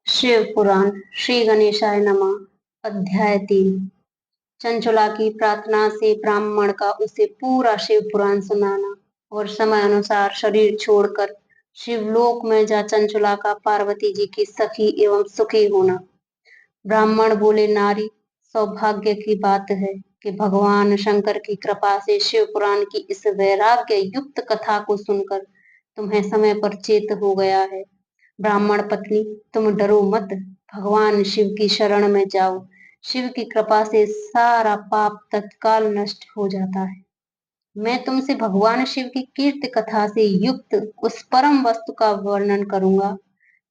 शिव पुराण श्री गणेशाय नमः। अध्याय 3। चंचला की प्रार्थना से ब्राह्मण का उसे पूरा शिव पुराण सुनाना और समय अनुसार शरीर छोड़कर शिवलोक में जा चंचला का पार्वती जी की सखी एवं सुखी होना। ब्राह्मण बोले, नारी, सौभाग्य की बात है कि भगवान शंकर की कृपा से शिव पुराण की इस वैराग्य युक्त कथा को सुनकर तुम्हें समय पर चेत हो गया है। ब्राह्मण पत्नी, तुम डरो मत, भगवान शिव की शरण में जाओ। शिव की कृपा से सारा पाप तत्काल नष्ट हो जाता है। मैं तुमसे भगवान शिव की कीर्ति कथा से युक्त उस परम वस्तु का वर्णन करूंगा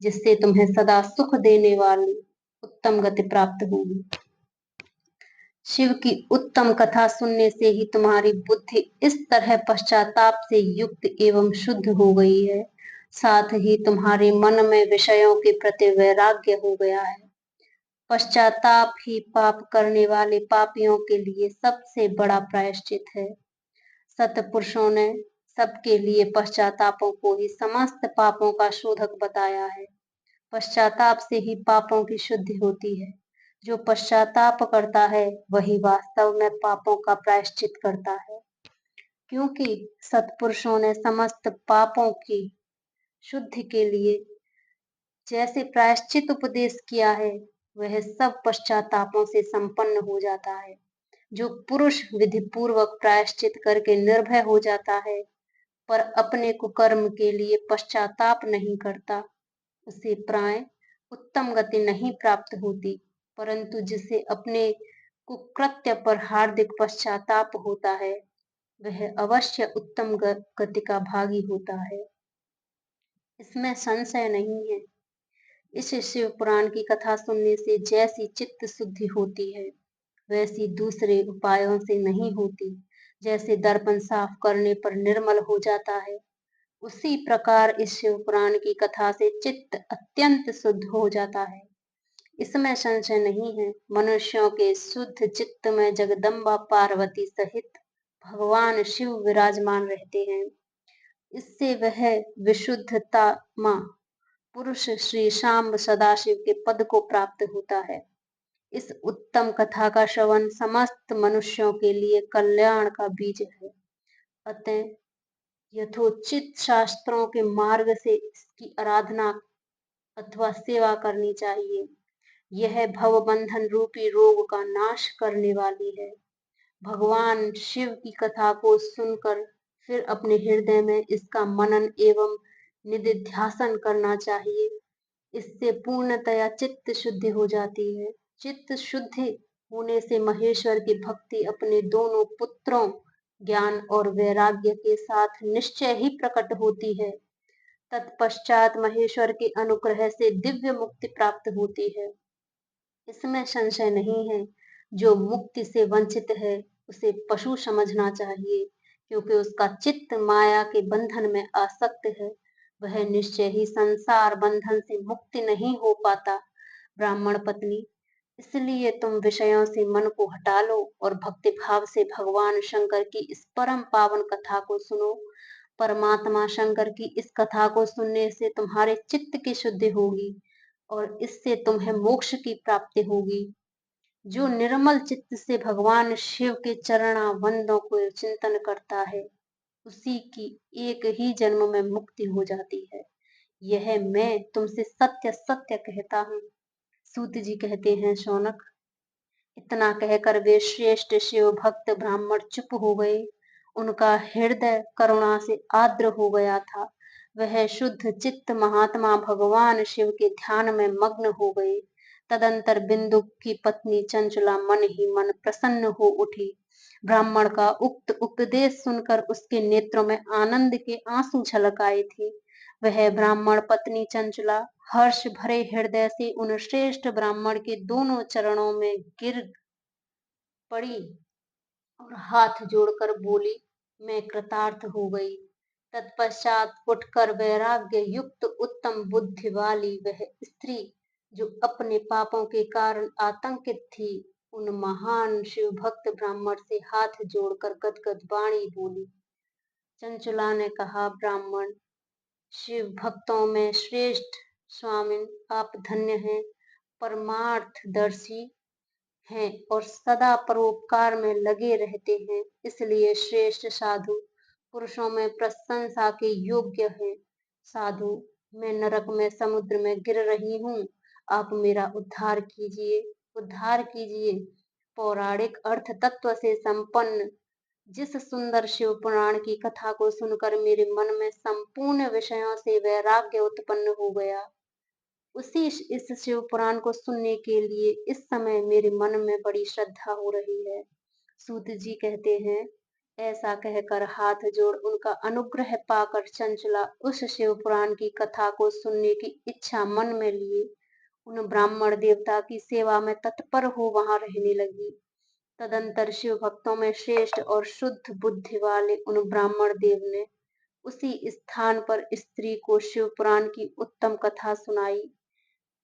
जिससे तुम्हें सदा सुख देने वाली उत्तम गति प्राप्त होगी। शिव की उत्तम कथा सुनने से ही तुम्हारी बुद्धि इस तरह पश्चाताप से युक्त एवं शुद्ध हो गई है, साथ ही तुम्हारे मन में विषयों के प्रति वैराग्य हो गया है। पश्चाताप ही पाप करने वाले पापियों के लिए सबसे बड़ा प्रायश्चित है। सत्पुरुषों ने सबके लिए पश्चातापों को ही समस्त पापों का शोधक बताया है। पश्चाताप से ही पापों की शुद्धि होती है। जो पश्चाताप करता है वही वास्तव में पापों का प्रायश्चित करता है, क्योंकि सत्पुरुषों ने समस्त पापों की शुद्धि के लिए जैसे प्रायश्चित उपदेश किया है, वह सब पश्चातापों से संपन्न हो जाता है। जो पुरुष विधि पूर्वक प्रायश्चित करके निर्भय हो जाता है पर अपने कुकर्म के लिए पश्चाताप नहीं करता, उसे प्राय उत्तम गति नहीं प्राप्त होती, परंतु जिसे अपने कुकृत्य पर हार्दिक पश्चाताप होता है, वह अवश्य उत्तम गति का भागी होता है। इसमें संशय नहीं है। इस शिव पुराण की कथा सुनने से जैसी चित्त शुद्धि होती है, वैसी दूसरे उपायों से नहीं होती। जैसे दर्पण साफ करने पर निर्मल हो जाता है, उसी प्रकार इस शिव पुराण की कथा से चित्त अत्यंत शुद्ध हो जाता है। इसमें संशय नहीं है। मनुष्यों के शुद्ध चित्त में जगदम्बा पार्वती सहित भगवान शिव विराजमान रहते हैं। इससे वह विशुद्धतमा पुरुष श्री शाम सदाशिव के पद को प्राप्त होता है। इस उत्तम कथा का श्रवण समस्त मनुष्यों के लिए कल्याण का बीज है। अतः यथोचित शास्त्रों के मार्ग से इसकी आराधना अथवा सेवा करनी चाहिए। यह भव बंधन रूपी रोग का नाश करने वाली है। भगवान शिव की कथा को सुनकर फिर अपने हृदय में इसका मनन एवं निधिध्यासन करना चाहिए। इससे पूर्णतया चित्त शुद्धि हो जाती है। चित्त शुद्धि होने से महेश्वर की भक्ति अपने दोनों पुत्रों ज्ञान और वैराग्य के साथ निश्चय ही प्रकट होती है। तत्पश्चात महेश्वर के अनुग्रह से दिव्य मुक्ति प्राप्त होती है। इसमें संशय नहीं है। जो मुक्ति से वंचित है, उसे पशु समझना चाहिए, क्योंकि उसका चित्त माया के बंधन में आसक्त है। वह निश्चय ही संसार बंधन से मुक्ति नहीं हो पाता। ब्राह्मण पत्नी, इसलिए तुम विषयों से मन को हटा लो और भक्ति भाव से भगवान शंकर की इस परम पावन कथा को सुनो। परमात्मा शंकर की इस कथा को सुनने से तुम्हारे चित्त की शुद्धि होगी और इससे तुम्हें मोक्ष की प्राप्ति होगी। जो निर्मल चित्त से भगवान शिव के चरणावंदों को चिंतन करता है, उसी की एक ही जन्म में मुक्ति हो जाती है। यह मैं तुमसे सत्य सत्य कहता हूँ। सूत जी कहते हैं, शौनक, इतना कहकर वे श्रेष्ठ शिव भक्त ब्राह्मण चुप हो गए। उनका हृदय करुणा से आर्द्र हो गया था। वह शुद्ध चित्त महात्मा भगवान शिव के ध्यान में मग्न हो गए। तदंतर बिंदु की पत्नी चंचला मन ही मन प्रसन्न हो उठी। ब्राह्मण का उक्त उपदेश सुनकर उसके नेत्रों में आनंद के आंसू छलक आए थे। वह ब्राह्मण पत्नी चंचला हर्ष भरे हृदय से उन श्रेष्ठ ब्राह्मण के दोनों चरणों में गिर पड़ी और हाथ जोड़कर बोली, मैं कृतार्थ हो गई। तत्पश्चात उठकर वैराग्य युक्त उत्तम बुद्धि वाली वह स्त्री, जो अपने पापों के कारण आतंकित थी, उन महान शिव भक्त ब्राह्मण से हाथ जोड़कर गदगद वाणी बोली। चंचला ने कहा, ब्राह्मण, शिव भक्तों में श्रेष्ठ स्वामिन, आप धन्य हैं, परमार्थदर्शी हैं और सदा परोपकार में लगे रहते हैं, इसलिए श्रेष्ठ साधु पुरुषों में प्रशंसा के योग्य हैं। साधु, मैं नरक में समुद्र में गिर रही हूँ, आप मेरा उद्धार कीजिए, उद्धार कीजिए। पौराणिक अर्थ तत्व से संपन्न जिस सुंदर शिव पुराण की कथा को सुनकर मेरे मन में संपूर्ण विषयों से वैराग्य उत्पन्न हो गया, उसी इस शिव पुराण को सुनने के लिए इस समय मेरे मन में बड़ी श्रद्धा हो रही है। सूत जी कहते हैं, ऐसा कहकर हाथ जोड़ उनका अनुग्रह पाकर चंचला उस शिव पुराण की कथा को सुनने की इच्छा मन में लिए उन ब्राह्मण देवता की सेवा में तत्पर हो वहां रहने लगी। तदंतर शिव भक्तों में श्रेष्ठ और शुद्ध बुद्धि वाले उन ब्राह्मण देव ने उसी स्थान पर स्त्री को शिव पुराण की उत्तम कथा सुनाई।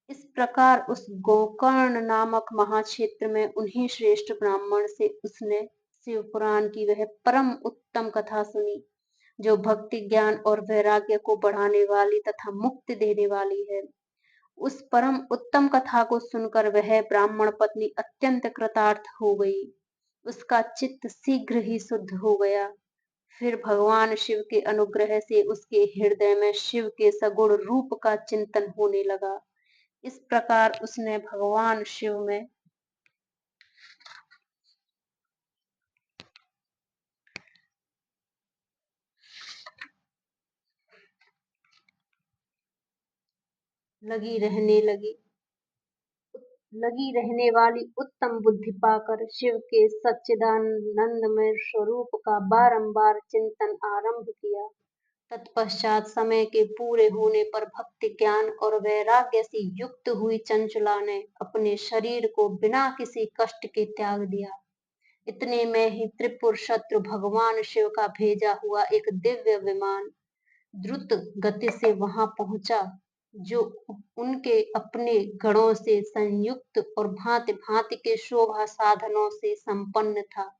इस प्रकार उस गोकर्ण नामक महाक्षेत्र में उन्हीं श्रेष्ठ ब्राह्मण से उसने शिव पुराण की वह परम उत्तम कथा सुनी, जो भक्ति ज्ञान और वैराग्य को बढ़ाने वाली तथा मुक्ति देने वाली है। उस परम उत्तम कथा को सुनकर वह ब्राह्मण पत्नी अत्यंत कृतार्थ हो गई। उसका चित्त शीघ्र ही शुद्ध हो गया। फिर भगवान शिव के अनुग्रह से उसके हृदय में शिव के सगुण रूप का चिंतन होने लगा। इस प्रकार उसने भगवान शिव में लगी रहने लगी लगी रहने वाली उत्तम बुद्धि पाकर शिव के सच्चिदानंदमय स्वरूप का बारंबार चिंतन आरंभ किया। तत्पश्चात समय के पूरे होने पर भक्ति ज्ञान और वैराग्य से युक्त हुई चंचला ने अपने शरीर को बिना किसी कष्ट के त्याग दिया। इतने में ही त्रिपुर शत्रु भगवान शिव का भेजा हुआ एक दिव्य विमान द्रुत गति से वहां पहुंचा, जो उनके अपने गणों से संयुक्त और भांति भांति के शोभा साधनों से संपन्न था।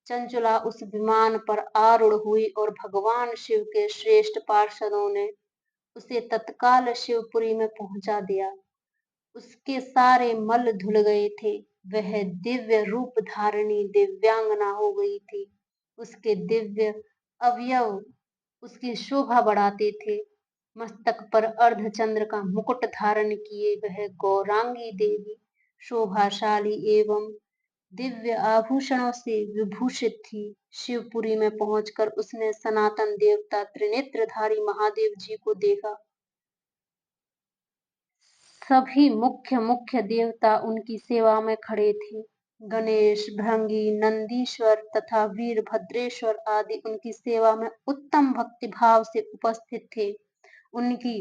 चंचला उस विमान पर आरूढ़ हुई और भगवान शिव के श्रेष्ठ पार्षदों ने उसे तत्काल शिवपुरी में पहुंचा दिया। उसके सारे मल धुल गए थे, वह दिव्य रूप धारिणी दिव्यांगना हो गई थी। उसके दिव्य अवयव उसकी शोभा बढ़ाते थे। मस्तक पर अर्धचंद्र का मुकुट धारण किए वह गौरांगी देवी शोभाशाली एवं दिव्य आभूषणों से विभूषित थी। शिवपुरी में पहुंचकर उसने सनातन देवता त्रिनेत्रधारी महादेव जी को देखा। सभी मुख्य मुख्य देवता उनकी सेवा में खड़े थे। गणेश, भृंगी, नंदीश्वर तथा वीरभद्रेश्वर आदि उनकी सेवा में उत्तम भक्ति भाव से उपस्थित थे। उनकी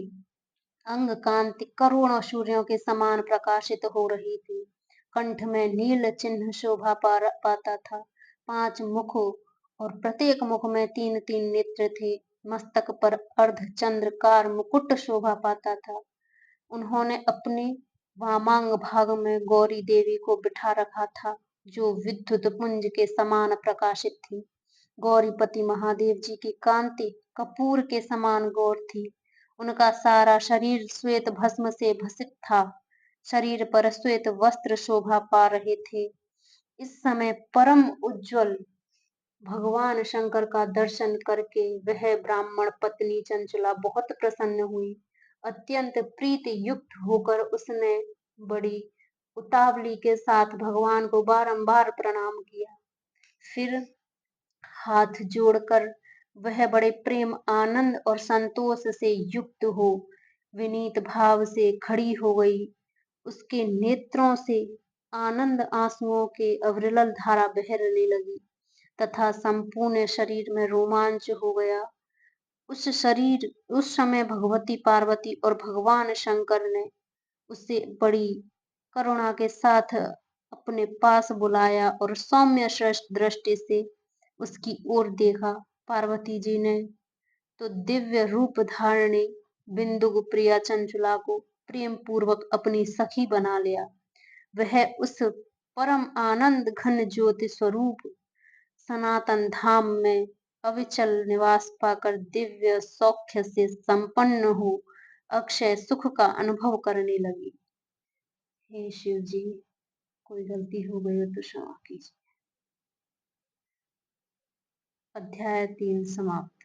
अंग कांति करोड़ों सूर्यों के समान प्रकाशित हो रही थी। कंठ में नील चिन्ह शोभा पाता था। 5 मुख और प्रत्येक मुख में 3-3 नेत्र थे। मस्तक पर अर्धचंद्रकार मुकुट शोभा पाता था। उन्होंने अपने वामांग भाग में गौरी देवी को बिठा रखा था, जो विद्युत पुंज के समान प्रकाशित थी। गौरीपति महादेव जी की कांति कपूर के समान गौर थी। उनका सारा शरीर श्वेत भस्म से भसित था। शरीर पर श्वेत वस्त्र शोभा पा रहे थे। इस समय परम उज्जवल भगवान शंकर का दर्शन करके वह ब्राह्मण पत्नी चंचला बहुत प्रसन्न हुई। अत्यंत प्रीति युक्त होकर उसने बड़ी उतावली के साथ भगवान को बारंबार प्रणाम किया। फिर हाथ जोड़कर वह बड़े प्रेम आनंद और संतोष से युक्त हो विनीत भाव से खड़ी हो गई। उसके नेत्रों से आनंद आंसुओं के अविरल धारा बहने लगी तथा संपूर्ण शरीर में रोमांच हो गया। उस समय भगवती पार्वती और भगवान शंकर ने उसे बड़ी करुणा के साथ अपने पास बुलाया और सौम्य दृष्टि से उसकी ओर देखा। पार्वती जी ने तो दिव्य रूप धारणी बिंदु प्रिया चंचला को प्रेम पूर्वक अपनी सखी बना लिया। वह उस परम आनंद घन ज्योति स्वरूप सनातन धाम में अविचल निवास पाकर दिव्य सौख्य से संपन्न हो अक्षय सुख का अनुभव करने लगी। हे शिव जी, कोई गलती हो गई हो तो क्षमा कीजिए। अध्याय 3 समाप्त।